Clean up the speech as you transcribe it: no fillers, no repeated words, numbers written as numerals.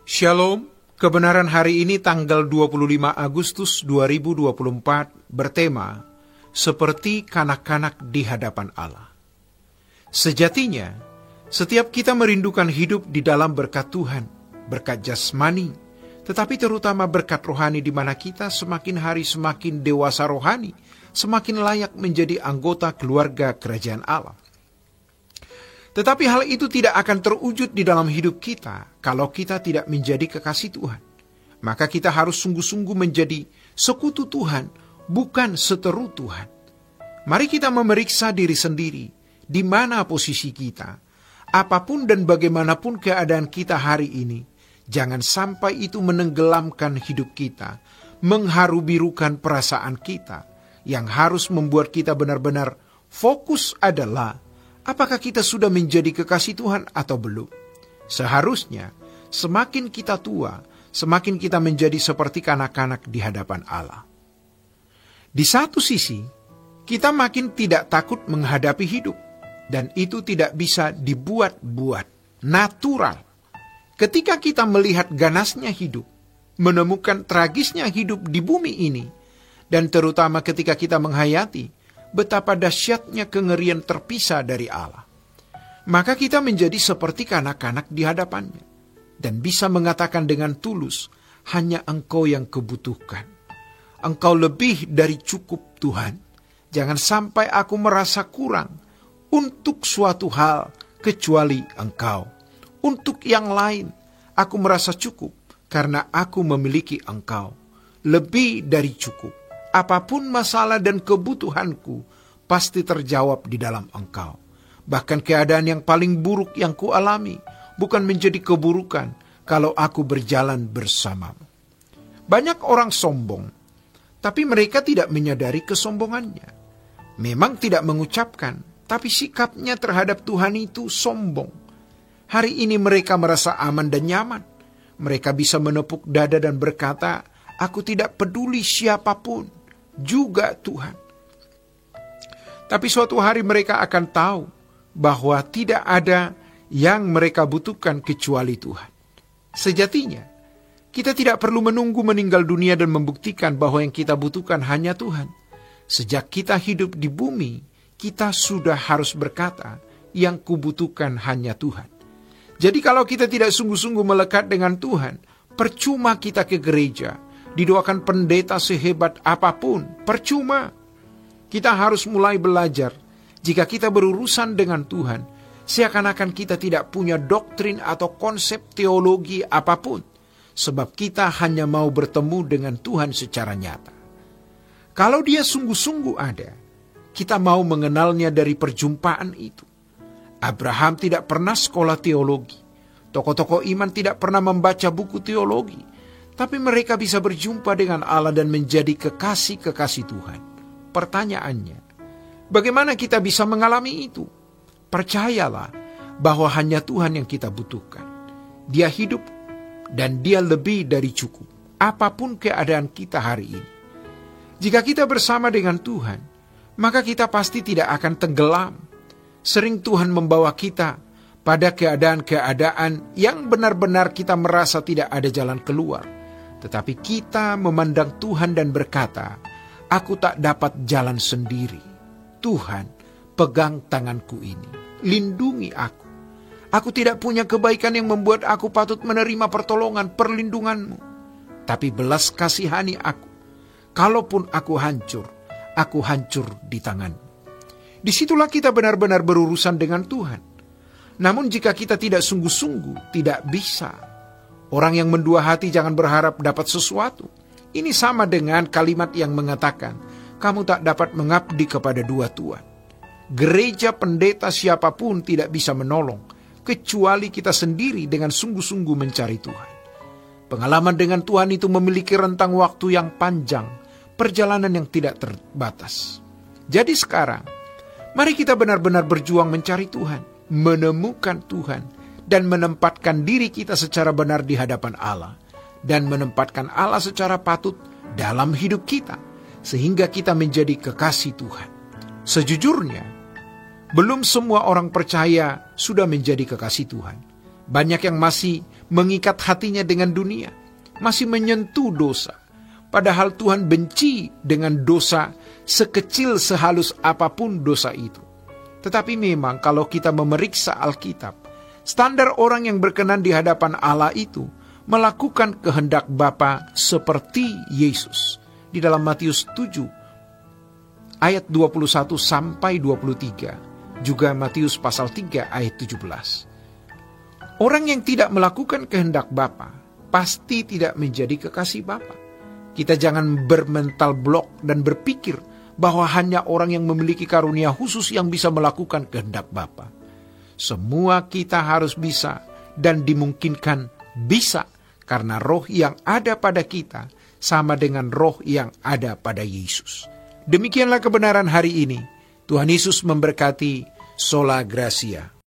Shalom, kebenaran hari ini tanggal 25 Agustus 2024 bertema, Seperti kanak-kanak di hadapan Allah. Sejatinya, setiap kita merindukan hidup di dalam berkat Tuhan, berkat jasmani, tetapi terutama berkat rohani di mana kita semakin hari semakin dewasa rohani, semakin layak menjadi anggota keluarga kerajaan Allah. Tetapi hal itu tidak akan terwujud di dalam hidup kita kalau kita tidak menjadi kekasih Tuhan. Maka kita harus sungguh-sungguh menjadi sekutu Tuhan, bukan seteru Tuhan. Mari kita memeriksa diri sendiri, di mana posisi kita. Apapun dan bagaimanapun keadaan kita hari ini, jangan sampai itu menenggelamkan hidup kita, mengharu-birukan perasaan kita. Yang harus membuat kita benar-benar fokus adalah apakah kita sudah menjadi kekasih Tuhan atau belum? Seharusnya, semakin kita tua, semakin kita menjadi seperti kanak-kanak di hadapan Allah. Di satu sisi, kita makin tidak takut menghadapi hidup, dan itu tidak bisa dibuat-buat, natural. Ketika kita melihat ganasnya hidup, menemukan tragisnya hidup di bumi ini, dan terutama ketika kita menghayati betapa dahsyatnya kengerian terpisah dari Allah, maka kita menjadi seperti kanak-kanak di hadapannya, dan bisa mengatakan dengan tulus, hanya Engkau yang kubutuhkan. Engkau lebih dari cukup Tuhan. Jangan sampai aku merasa kurang untuk suatu hal kecuali Engkau. Untuk yang lain, aku merasa cukup karena aku memiliki Engkau. Lebih dari cukup. Apapun masalah dan kebutuhanku pasti terjawab di dalam Engkau. Bahkan keadaan yang paling buruk yang kualami bukan menjadi keburukan kalau aku berjalan bersamamu. Banyak orang sombong, tapi mereka tidak menyadari kesombongannya. Memang tidak mengucapkan, tapi sikapnya terhadap Tuhan itu sombong. Hari ini mereka merasa aman dan nyaman. Mereka bisa menepuk dada dan berkata, aku tidak peduli siapapun, juga Tuhan. Tapi suatu hari mereka akan tahu bahwa tidak ada yang mereka butuhkan kecuali Tuhan. Sejatinya, kita tidak perlu menunggu meninggal dunia dan membuktikan bahwa yang kita butuhkan hanya Tuhan. Sejak kita hidup di bumi, kita sudah harus berkata, yang kubutuhkan hanya Tuhan. Jadi kalau kita tidak sungguh-sungguh melekat dengan Tuhan, percuma kita ke gereja, didoakan pendeta sehebat apapun, percuma. Kita harus mulai belajar, jika kita berurusan dengan Tuhan, seakan-akan kita tidak punya doktrin atau konsep teologi apapun, sebab kita hanya mau bertemu dengan Tuhan secara nyata. Kalau Dia sungguh-sungguh ada, kita mau mengenalnya dari perjumpaan itu. Abraham tidak pernah sekolah teologi, tokoh-tokoh iman tidak pernah membaca buku teologi, tapi mereka bisa berjumpa dengan Allah dan menjadi kekasih-kekasih Tuhan. Pertanyaannya, bagaimana kita bisa mengalami itu? Percayalah bahwa hanya Tuhan yang kita butuhkan. Dia hidup dan Dia lebih dari cukup, apapun keadaan kita hari ini. Jika kita bersama dengan Tuhan, maka kita pasti tidak akan tenggelam. Sering Tuhan membawa kita pada keadaan-keadaan yang benar-benar kita merasa tidak ada jalan keluar. Tetapi kita memandang Tuhan dan berkata, aku tak dapat jalan sendiri. Tuhan, pegang tanganku ini. Lindungi aku. Aku tidak punya kebaikan yang membuat aku patut menerima pertolongan, perlindunganmu. Tapi belas kasihani aku. Kalaupun aku hancur di tanganmu. Disitulah kita benar-benar berurusan dengan Tuhan. Namun jika kita tidak sungguh-sungguh, tidak bisa. Orang yang mendua hati jangan berharap dapat sesuatu. Ini sama dengan kalimat yang mengatakan, kamu tak dapat mengabdi kepada dua tuan. Gereja, pendeta, siapapun tidak bisa menolong, kecuali kita sendiri dengan sungguh-sungguh mencari Tuhan. Pengalaman dengan Tuhan itu memiliki rentang waktu yang panjang, perjalanan yang tidak terbatas. Jadi sekarang, mari kita benar-benar berjuang mencari Tuhan, menemukan Tuhan, dan menempatkan diri kita secara benar di hadapan Allah, dan menempatkan Allah secara patut dalam hidup kita, sehingga kita menjadi kekasih Tuhan. Sejujurnya, belum semua orang percaya sudah menjadi kekasih Tuhan. Banyak yang masih mengikat hatinya dengan dunia, masih menyentuh dosa. Padahal Tuhan benci dengan dosa sekecil sehalus apapun dosa itu. Tetapi memang kalau kita memeriksa Alkitab, standar orang yang berkenan di hadapan Allah itu melakukan kehendak Bapa seperti Yesus. Di dalam Matius 7 ayat 21 sampai 23, juga Matius pasal 3 ayat 17. Orang yang tidak melakukan kehendak Bapa pasti tidak menjadi kekasih Bapa. Kita jangan bermental blok dan berpikir bahwa hanya orang yang memiliki karunia khusus yang bisa melakukan kehendak Bapa. Semua kita harus bisa dan dimungkinkan bisa, karena roh yang ada pada kita sama dengan roh yang ada pada Yesus. Demikianlah kebenaran hari ini. Tuhan Yesus memberkati. Sola Gracia.